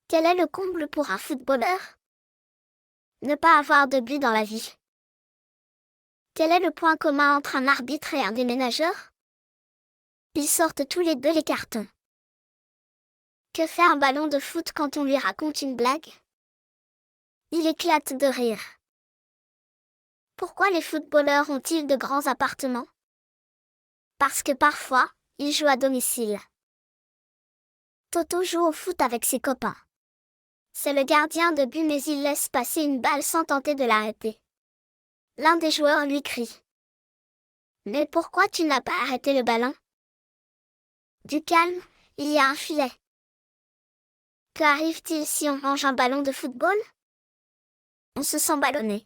Quel est le comble pour un footballeur? Ne pas avoir de but dans la vie. Quel est le point commun entre un arbitre et un déménageur? Ils sortent tous les deux les cartons. Que fait un ballon de foot quand on lui raconte une blague? Il éclate de rire. Pourquoi les footballeurs ont-ils de grands appartements? Parce que parfois, ils jouent à domicile. Toto joue au foot avec ses copains. C'est le gardien de but mais il laisse passer une balle sans tenter de l'arrêter. L'un des joueurs lui crie. Mais pourquoi tu n'as pas arrêté le ballon? Du calme, il y a un filet. Qu'arrive-t-il si on range un ballon de football? On se sent ballonné.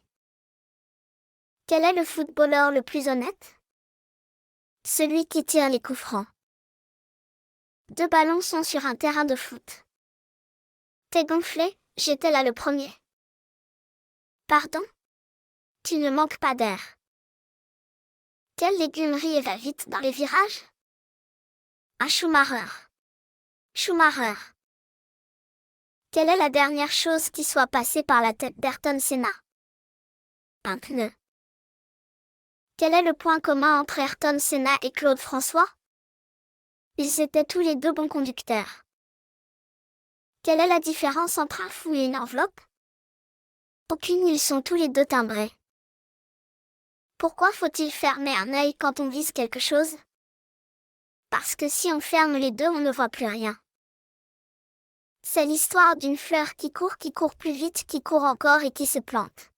Quel est le footballeur le plus honnête? Celui qui tire les coups francs. Deux ballons sont sur un terrain de foot. T'es gonflé, j'étais là le premier. Pardon? Tu ne manques pas d'air. Quelle légumerie va vite dans les virages? Un Schumacher. Schumacher. Quelle est la dernière chose qui soit passée par la tête d'Ayrton Senna? Un pneu. Quel est le point commun entre Ayrton Senna et Claude François? Ils étaient tous les deux bons conducteurs. Quelle est la différence entre un fou et une enveloppe? Aucune, ils sont tous les deux timbrés. Pourquoi faut-il fermer un œil quand on vise quelque chose? Parce que si on ferme les deux, on ne voit plus rien. C'est l'histoire d'une fleur qui court plus vite, qui court encore et qui se plante.